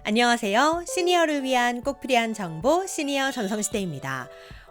안녕하세요. 시니어를 위한 꼭 필요한 정보 시니어 전성시대입니다.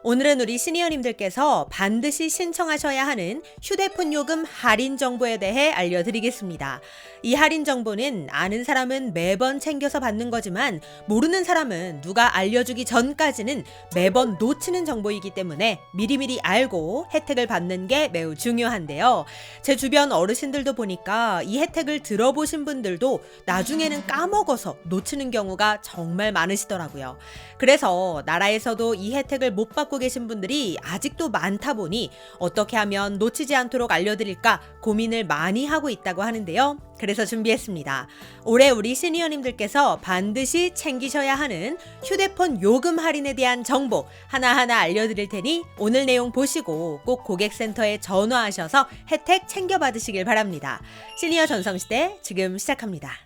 오늘은 우리 시니어님들께서 반드시 신청하셔야 하는 휴대폰 요금 할인 정보에 대해 알려드리겠습니다. 이 할인 정보는 아는 사람은 매번 챙겨서 받는 거지만 모르는 사람은 누가 알려주기 전까지는 매번 놓치는 정보이기 때문에 미리미리 알고 혜택을 받는 게 매우 중요한데요. 제 주변 어르신들도 보니까 이 혜택을 들어보신 분들도 나중에는 까먹어서 놓치는 경우가 정말 많으시더라고요. 그래서 나라에서도 이 혜택을 못 받고 계신 분들이 아직도 많다 보니 어떻게 하면 놓치지 않도록 알려드릴까 고민을 많이 하고 있다고 하는데요. 그래서 준비했습니다. 올해 우리 시니어님들께서 반드시 챙기셔야 하는 휴대폰 요금 할인에 대한 정보 하나하나 알려드릴 테니 오늘 내용 보시고 꼭 고객센터에 전화하셔서 혜택 챙겨받으시길 바랍니다. 시니어 전성시대 지금 시작합니다.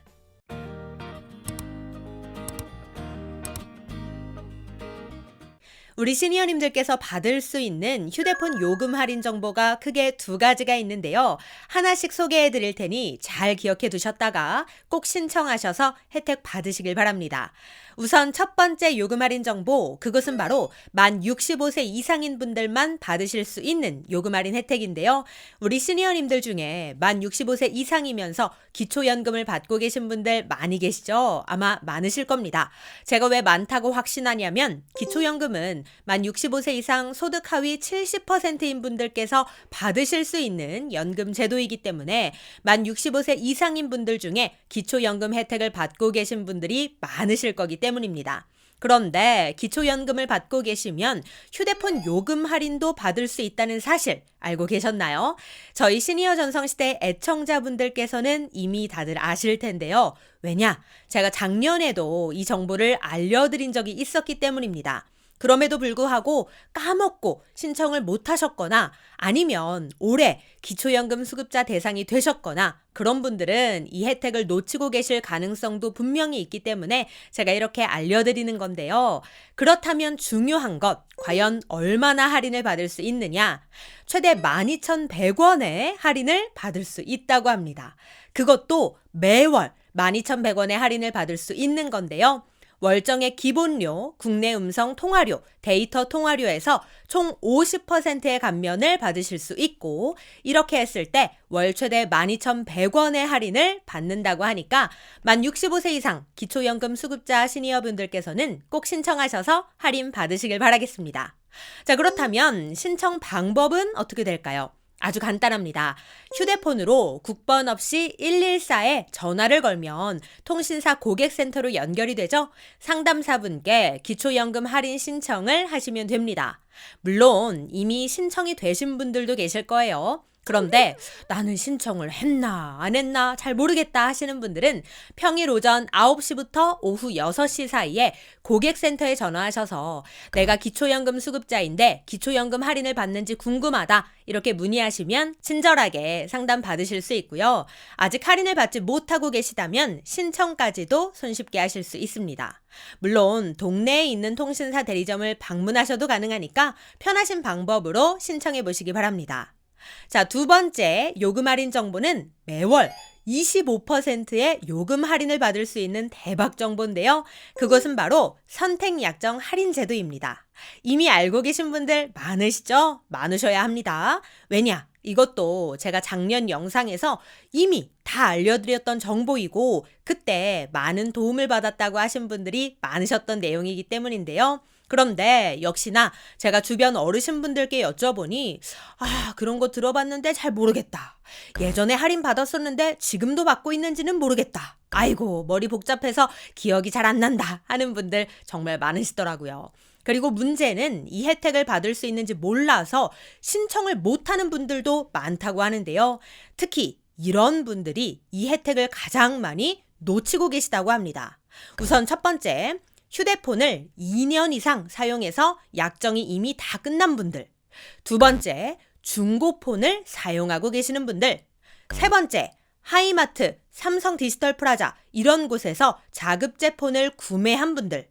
우리 시니어님들께서 받을 수 있는 휴대폰 요금 할인 정보가 크게 두 가지가 있는데요. 하나씩 소개해 드릴 테니 잘 기억해 두셨다가 꼭 신청하셔서 혜택 받으시길 바랍니다. 우선 첫 번째 요금 할인 정보, 그것은 바로 만 65세 이상인 분들만 받으실 수 있는 요금 할인 혜택인데요. 우리 시니어님들 중에 만 65세 이상이면서 기초연금을 받고 계신 분들 많이 계시죠? 아마 많으실 겁니다. 제가 왜 많다고 확신하냐면 기초연금은 만 65세 이상 소득 하위 70%인 분들께서 받으실 수 있는 연금 제도이기 때문에 만 65세 이상인 분들 중에 기초연금 혜택을 받고 계신 분들이 많으실 거기 때문입니다. 그런데 기초연금을 받고 계시면 휴대폰 요금 할인도 받을 수 있다는 사실 알고 계셨나요? 저희 시니어 전성시대 애청자분들께서는 이미 다들 아실 텐데요. 왜냐? 제가 작년에도 이 정보를 알려드린 적이 있었기 때문입니다. 그럼에도 불구하고 까먹고 신청을 못 하셨거나 아니면 올해 기초연금 수급자 대상이 되셨거나 그런 분들은 이 혜택을 놓치고 계실 가능성도 분명히 있기 때문에 제가 이렇게 알려드리는 건데요. 그렇다면 중요한 것, 과연 얼마나 할인을 받을 수 있느냐? 최대 12,100원의 할인을 받을 수 있다고 합니다. 그것도 매월 12,100원의 할인을 받을 수 있는 건데요. 월정의 기본료, 국내 음성 통화료, 데이터 통화료에서 총 50%의 감면을 받으실 수 있고 이렇게 했을 때 월 최대 12,100원의 할인을 받는다고 하니까 만 65세 이상 기초연금 수급자 시니어분들께서는 꼭 신청하셔서 할인 받으시길 바라겠습니다. 자, 그렇다면 신청 방법은 어떻게 될까요? 아주 간단합니다. 휴대폰으로 국번 없이 114에 전화를 걸면 통신사 고객센터로 연결이 되죠. 상담사분께 기초연금 할인 신청을 하시면 됩니다. 물론 이미 신청이 되신 분들도 계실 거예요. 그런데 나는 신청을 했나 안 했나 잘 모르겠다 하시는 분들은 평일 오전 9시부터 오후 6시 사이에 고객센터에 전화하셔서 내가 기초연금 수급자인데 기초연금 할인을 받는지 궁금하다 이렇게 문의하시면 친절하게 상담 받으실 수 있고요. 아직 할인을 받지 못하고 계시다면 신청까지도 손쉽게 하실 수 있습니다. 물론 동네에 있는 통신사 대리점을 방문하셔도 가능하니까 편하신 방법으로 신청해 보시기 바랍니다. 자, 두 번째 요금 할인 정보는 매월 25%의 요금 할인을 받을 수 있는 대박 정보인데요. 그것은 바로 선택약정 할인 제도입니다. 이미 알고 계신 분들 많으시죠? 많으셔야 합니다. 왜냐? 이것도 제가 작년 영상에서 이미 다 알려드렸던 정보이고 그때 많은 도움을 받았다고 하신 분들이 많으셨던 내용이기 때문인데요. 그런데 역시나 제가 주변 어르신분들께 여쭤보니 그런 거 들어봤는데 잘 모르겠다. 예전에 할인 받았었는데 지금도 받고 있는지는 모르겠다. 아이고 머리 복잡해서 기억이 잘 안 난다 하는 분들 정말 많으시더라고요. 그리고 문제는 이 혜택을 받을 수 있는지 몰라서 신청을 못하는 분들도 많다고 하는데요. 특히 이런 분들이 이 혜택을 가장 많이 놓치고 계시다고 합니다. 우선 첫 번째, 휴대폰을 2년 이상 사용해서 약정이 이미 다 끝난 분들. 두 번째, 중고폰을 사용하고 계시는 분들. 세 번째, 하이마트, 삼성 디지털 프라자 이런 곳에서 자급제 폰을 구매한 분들.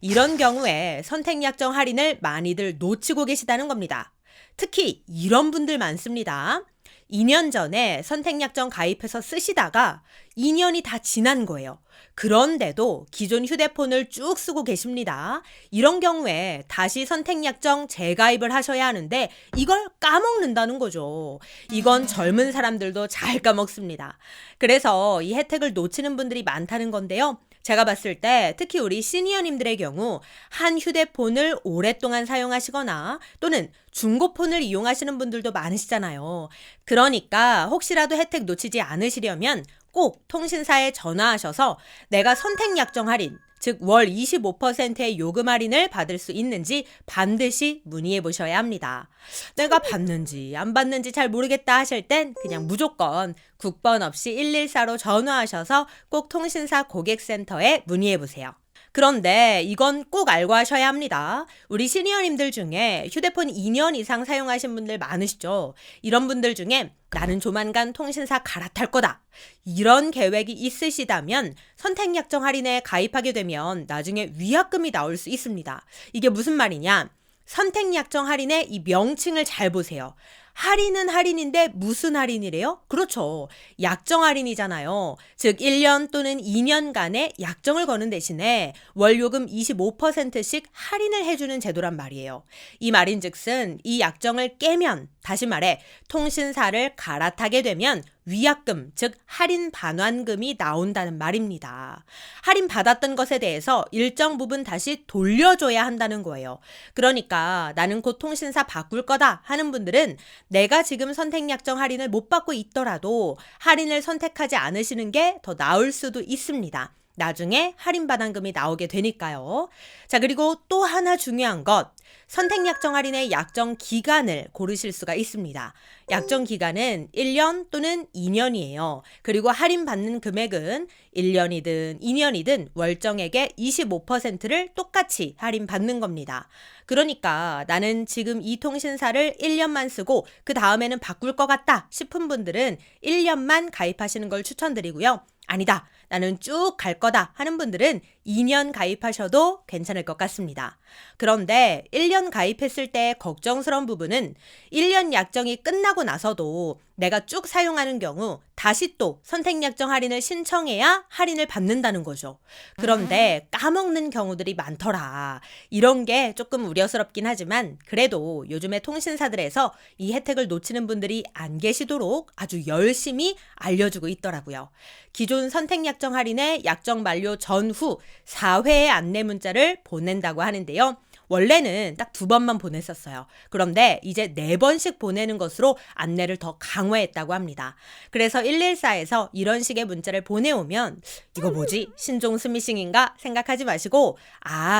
이런 경우에 선택약정 할인을 많이들 놓치고 계시다는 겁니다. 특히 이런 분들 많습니다. 2년 전에 선택약정 가입해서 쓰시다가 2년이 다 지난 거예요. 그런데도 기존 휴대폰을 쭉 쓰고 계십니다. 이런 경우에 다시 선택약정 재가입을 하셔야 하는데 이걸 까먹는다는 거죠. 이건 젊은 사람들도 잘 까먹습니다. 그래서 이 혜택을 놓치는 분들이 많다는 건데요. 제가 봤을 때 특히 우리 시니어님들의 경우 한 휴대폰을 오랫동안 사용하시거나 또는 중고폰을 이용하시는 분들도 많으시잖아요. 그러니까 혹시라도 혜택 놓치지 않으시려면 꼭 통신사에 전화하셔서 내가 선택약정 할인, 즉 월 25%의 요금 할인을 받을 수 있는지 반드시 문의해 보셔야 합니다. 내가 받는지 안 받는지 잘 모르겠다 하실 땐 그냥 무조건 국번 없이 114로 전화하셔서 꼭 통신사 고객센터에 문의해 보세요. 그런데 이건 꼭 알고 하셔야 합니다. 우리 시니어님들 중에 휴대폰 2년 이상 사용하신 분들 많으시죠? 이런 분들 중에 나는 조만간 통신사 갈아탈 거다. 이런 계획이 있으시다면 선택약정 할인에 가입하게 되면 나중에 위약금이 나올 수 있습니다. 이게 무슨 말이냐? 선택약정 할인의 이 명칭을 잘 보세요. 할인은 할인인데 무슨 할인이래요? 그렇죠. 약정 할인이잖아요. 즉 1년 또는 2년간의 약정을 거는 대신에 월요금 25%씩 할인을 해주는 제도란 말이에요. 이 말인즉슨 이 약정을 깨면, 다시 말해 통신사를 갈아타게 되면 위약금, 즉 할인 반환금이 나온다는 말입니다. 할인 받았던 것에 대해서 일정 부분 다시 돌려줘야 한다는 거예요. 그러니까 나는 곧 통신사 바꿀 거다 하는 분들은 내가 지금 선택약정 할인을 못 받고 있더라도 할인을 선택하지 않으시는 게 더 나을 수도 있습니다. 나중에 할인 반환금이 나오게 되니까요. 자, 그리고 또 하나 중요한 것. 선택약정 할인의 약정 기간을 고르실 수가 있습니다. 약정 기간은 1년 또는 2년이에요. 그리고 할인 받는 금액은 1년이든 2년이든 월정액의 25%를 똑같이 할인 받는 겁니다. 그러니까 나는 지금 이 통신사를 1년만 쓰고 그 다음에는 바꿀 것 같다 싶은 분들은 1년만 가입하시는 걸 추천드리고요. 아니다, 나는 쭉 갈 거다 하는 분들은 2년 가입하셔도 괜찮을 것 같습니다. 그런데 1년 가입했을 때 걱정스러운 부분은 1년 약정이 끝나고 나서도 내가 쭉 사용하는 경우 다시 또 선택약정 할인을 신청해야 할인을 받는다는 거죠. 그런데 까먹는 경우들이 많더라. 이런 게 조금 우려스럽긴 하지만 그래도 요즘에 통신사들에서 이 혜택을 놓치는 분들이 안 계시도록 아주 열심히 알려주고 있더라고요. 기존 선택약정 할인의 약정 만료 전후 4회의 안내 문자를 보낸다고 하는데요. 원래는 딱 2번만 보냈었어요. 그런데 이제 4번씩 보내는 것으로 안내를 더 강화했다고 합니다. 그래서 114에서 이런 식의 문자를 보내오면 이거 뭐지? 신종 스미싱인가? 생각하지 마시고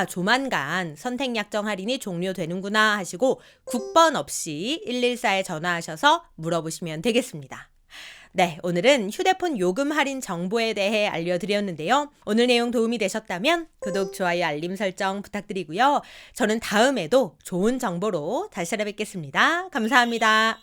조만간 선택약정 할인이 종료되는구나 하시고 국번 없이 114에 전화하셔서 물어보시면 되겠습니다. 네, 오늘은 휴대폰 요금 할인 정보에 대해 알려드렸는데요. 오늘 내용 도움이 되셨다면 구독, 좋아요, 알림 설정 부탁드리고요. 저는 다음에도 좋은 정보로 다시 찾아뵙겠습니다. 감사합니다.